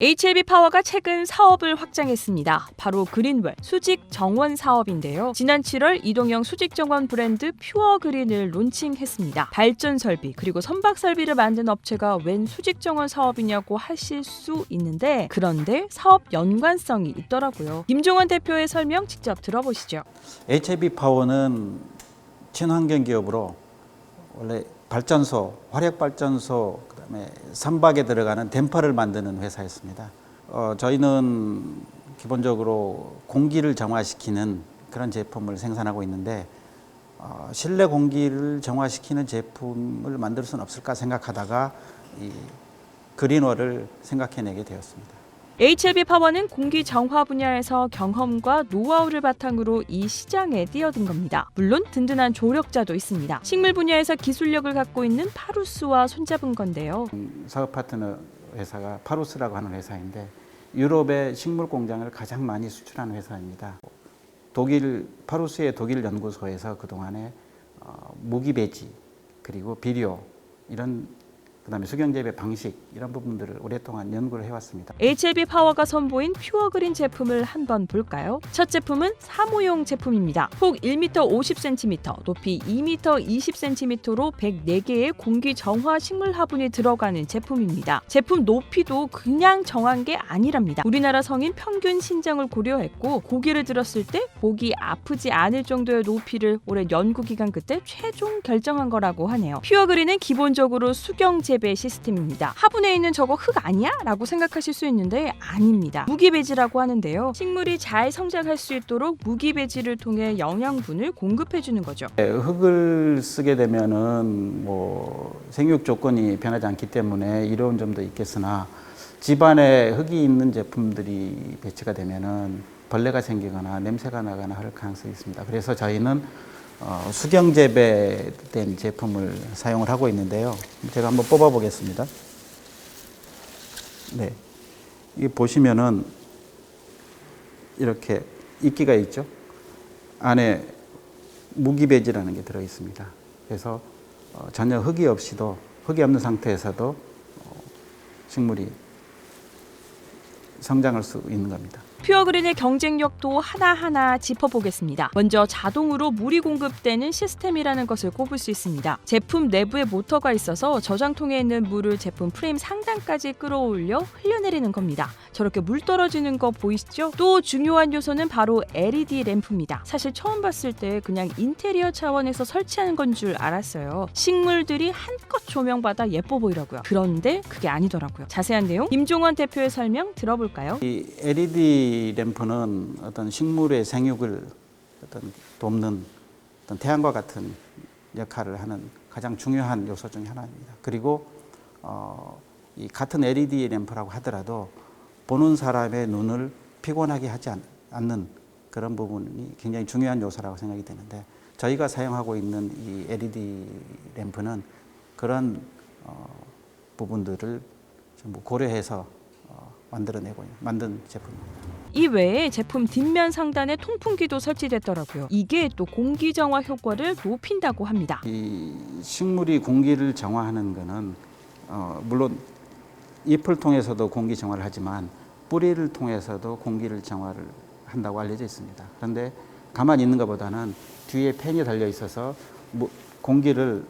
HLB 파워가 최근 사업을 확장했습니다. 바로 그린웰 수직 정원 사업인데요. 지난 7월 이동형 수직 정원 브랜드 퓨어 그린을 론칭했습니다. 발전 설비 그리고 선박 설비를 만든 업체가 웬 수직 정원 사업이냐고 하실 수 있는데, 그런데 사업 연관성이 있더라고요. 김종원 대표의 설명 직접 들어보시죠. HLB 파워는 친환경 기업으로 원래 발전소, 화력 발전소, 그다음에 선박에 들어가는 댐퍼를 만드는 회사였습니다. 저희는 기본적으로 공기를 정화시키는 그런 제품을 생산하고 있는데, 실내 공기를 정화시키는 제품을 만들 수는 없을까 생각하다가 이 그린월을 생각해내게 되었습니다. HLB 파워는 공기 정화 분야에서 경험과 노하우를 바탕으로 이 시장에 뛰어든 겁니다. 물론 든든한 조력자도 있습니다. 식물 분야에서 기술력을 갖고 있는 파루스와 손잡은 건데요. 사업 파트너 회사가 파루스라고 하는 회사인데, 유럽의 식물 공장을 가장 많이 수출하는 회사입니다. 파루스의 독일 연구소에서 그동안에 무기 배지 그리고 비료 그다음에 수경재배 방식 이런 부분들을 오랫동안 연구를 해왔습니다. HLB 파워가 선보인 퓨어 그린 제품을 한번 볼까요? 첫 제품은 사무용 제품입니다. 폭 1m 50cm, 높이 2m 20cm로 104개의 공기 정화 식물 화분이 들어가는 제품입니다. 제품 높이도 그냥 정한 게 아니랍니다. 우리나라 성인 평균 신장을 고려했고, 고개를 들었을 때 목이 아프지 않을 정도의 높이를 올해 연구 기간 끝에 최종 결정한 거라고 하네요. 퓨어 그린은 기본적으로 수경 재배 시스템입니다. 화분에 있는 저거 흙 아니야? 라고 생각하실 수 있는데 아닙니다. 무기배지라고 하는데요. 식물이 잘 성장할 수 있도록 무기배지를 통해 영양분을 공급해주는 거죠. 흙을 쓰게 되면은 생육 조건이 변하지 않기 때문에 이로운 점도 있겠으나, 집안에 흙이 있는 제품들이 배치가 되면은 벌레가 생기거나 냄새가 나거나 할 가능성이 있습니다. 그래서 저희는 수경 재배된 제품을 사용을 하고 있는데요. 제가 한번 뽑아 보겠습니다. 네, 이 보시면은 이렇게 이끼가 있죠. 안에 무기배지라는 게 들어 있습니다. 그래서 전혀 흙이 없는 상태에서도 식물이 성장할 수 있는 겁니다. 퓨어 그린의 경쟁력도 하나하나 짚어보겠습니다. 먼저 자동으로 물이 공급되는 시스템이라는 것을 꼽을 수 있습니다. 제품 내부에 모터가 있어서 저장통에 있는 물을 제품 프레임 상단까지 끌어올려 흘려내리는 겁니다. 저렇게 물 떨어지는 거 보이시죠? 또 중요한 요소는 바로 LED 램프입니다. 사실 처음 봤을 때 그냥 인테리어 차원에서 설치하는 건 줄 알았어요. 식물들이 한껏 조명받아 예뻐 보이더라고요. 그런데 그게 아니더라고요. 자세한 내용 김종원 대표의 설명 들어볼까요? 이 LED 램프는 어떤 식물의 생육을 돕는 태양과 같은 역할을 하는 가장 중요한 요소 중에 하나입니다. 그리고 이 같은 LED 램프라고 하더라도 보는 사람의 눈을 피곤하게 하지 않는 그런 부분이 굉장히 중요한 요소라고 생각이 되는데, 저희가 사용하고 있는 이 LED 램프는 그런 부분들을 전부 고려해서 만든 제품입니다. 이 외에 제품 뒷면 상단에 통풍기도 설치됐더라고요. 이게 또 공기 정화 효과를 높인다고 합니다. 이 식물이 공기를 정화하는 거는 물론 잎을 통해서도 공기 정화를 하지만 뿌리를 통해서도 공기를 정화를 한다고 알려져 있습니다. 그런데 가만히 있는 것보다는 뒤에 팬이 달려 있어서 공기를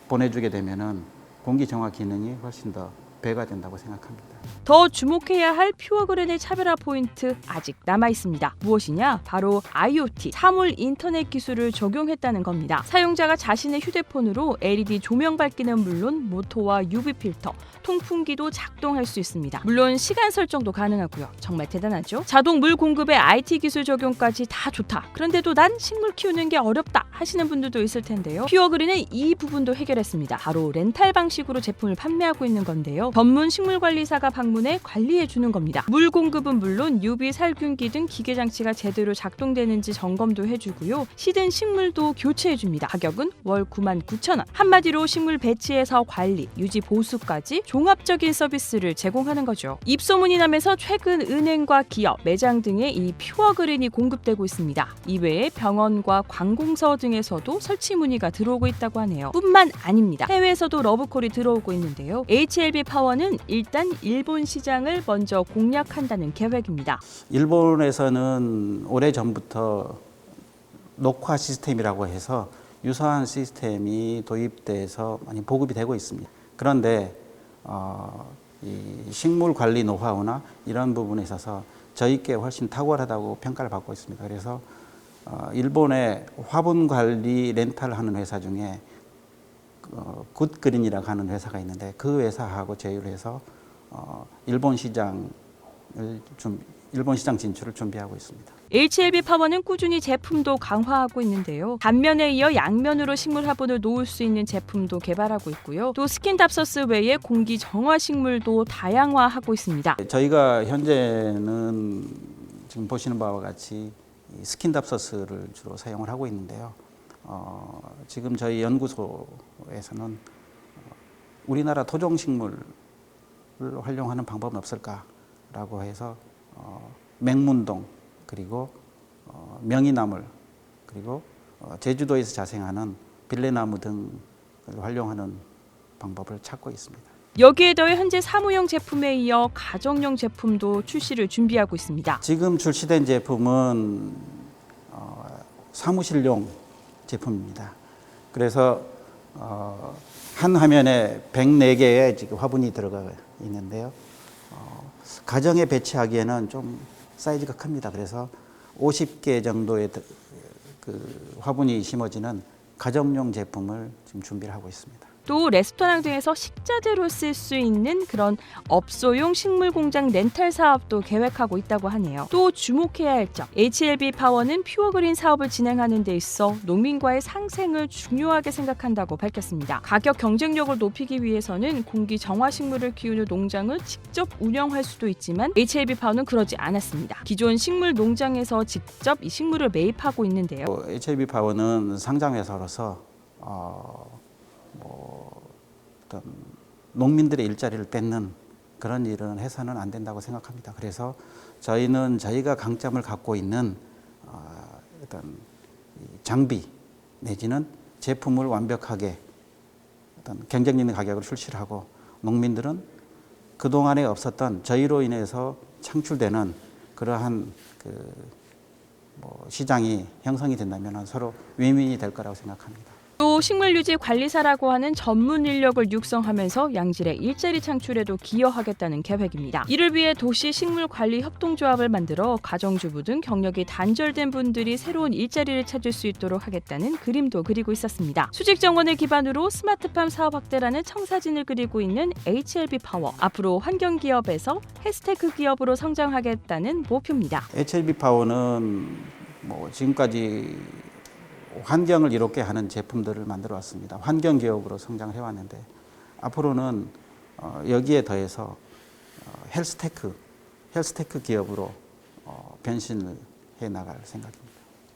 보내주게 되면은 공기 정화 기능이 훨씬 더 배가 된다고 생각합니다. 더 주목해야 할 퓨어 그린의 차별화 포인트 아직 남아 있습니다. 무엇이냐? 바로 IoT, 사물 인터넷 기술을 적용했다는 겁니다. 사용자가 자신의 휴대폰으로 LED 조명 밝기는 물론 모터와 UV 필터, 통풍기도 작동할 수 있습니다. 물론 시간 설정도 가능하고요. 정말 대단하죠? 자동 물 공급에 IT 기술 적용까지 다 좋다. 그런데도 난 식물 키우는 게 어렵다 하시는 분들도 있을 텐데요. 퓨어 그린은 이 부분도 해결했습니다. 바로 렌탈 방식으로 제품을 판매하고 있는 건데요. 전문 식물관리사가 방문해 관리해 주는 겁니다. 물 공급은 물론 UV 살균기 등 기계 장치가 제대로 작동되는지 점검도 해주고요. 시든 식물도 교체해 줍니다. 가격은 월 99,000원. 한마디로 식물 배치에서 관리, 유지 보수까지 종합적인 서비스를 제공하는 거죠. 입소문이 나면서 최근 은행과 기업, 매장 등에 이 퓨어 그린이 공급되고 있습니다. 이외에 병원과 관공서 등에서도 설치 문의가 들어오고 있다고 하네요. 뿐만 아닙니다. 해외에서도 러브콜이 들어오고 있는데요. HLB 파워는 일단 일본 시장을 먼저 공략한다는 계획입니다. 일본에서는 오래전부터 녹화 시스템이라고 해서 유사한 시스템이 도입돼서 많이 보급이 되고 있습니다. 그런데 이 식물 관리 노하우나 이런 부분에 있어서 저희께 훨씬 탁월하다고 평가를 받고 있습니다. 그래서 일본의 화분 관리 렌탈을 하는 회사 중에 굿그린이라고 하는 회사가 있는데 그 회사하고 제휴를 해서 일본 시장 진출을 준비하고 있습니다. HLB 파워는 꾸준히 제품도 강화하고 있는데요. 단면에 이어 양면으로 식물 화분을 놓을 수 있는 제품도 개발하고 있고요. 또 스킨답서스 외에 공기 정화 식물도 다양화하고 있습니다. 저희가 현재는 지금 보시는 바와 같이 스킨답서스를 주로 사용을 하고 있는데요. 지금 저희 연구소에서는 우리나라 토종식물을 활용하는 방법은 없을까라고 해서 맹문동 그리고 명이나물 그리고 제주도에서 자생하는 빌레나무 등을 활용하는 방법을 찾고 있습니다. 여기에 더해 현재 사무용 제품에 이어 가정용 제품도 출시를 준비하고 있습니다. 지금 출시된 제품은 사무실용 제품입니다. 그래서 한 화면에 104개의 지금 화분이 들어가 있는데요. 가정에 배치하기에는 좀 사이즈가 큽니다. 그래서 50개 정도의 그 화분이 심어지는 가정용 제품을 지금 준비를 하고 있습니다. 또 레스토랑 등에서 식자재로 쓸 수 있는 그런 업소용 식물 공장 렌탈 사업도 계획하고 있다고 하네요. 또 주목해야 할 점, HLB 파워는 퓨어그린 사업을 진행하는 데 있어 농민과의 상생을 중요하게 생각한다고 밝혔습니다. 가격 경쟁력을 높이기 위해서는 공기 정화 식물을 키우는 농장을 직접 운영할 수도 있지만 HLB 파워는 그러지 않았습니다. 기존 식물 농장에서 직접 이 식물을 매입하고 있는데요. HLB 파워는 상장 회사로서 어떤 농민들의 일자리를 뺏는 그런 일은 해서는 안 된다고 생각합니다. 그래서 저희는 저희가 강점을 갖고 있는 어떤 장비 내지는 제품을 완벽하게 어떤 경쟁력 있는 가격으로 출시를 하고 농민들은 그동안에 없었던 저희로 인해서 창출되는 그러한 시장이 형성이 된다면 서로 윈윈이 될 거라고 생각합니다. 또 식물유지 관리사라고 하는 전문 인력을 육성하면서 양질의 일자리 창출에도 기여하겠다는 계획입니다. 이를 위해 도시 식물관리 협동조합을 만들어 가정주부 등 경력이 단절된 분들이 새로운 일자리를 찾을 수 있도록 하겠다는 그림도 그리고 있었습니다. 수직 정원을 기반으로 스마트팜 사업 확대라는 청사진을 그리고 있는 HLB 파워. 앞으로 환경기업에서 헬스테크 기업으로 성장하겠다는 목표입니다. HLB 파워는 지금까지 환경을 이롭게 하는 제품들을 만들어 왔습니다. 환경 기업으로 성장을 해왔는데 앞으로는 여기에 더해서 헬스테크 기업으로 변신을 해 나갈 생각입니다.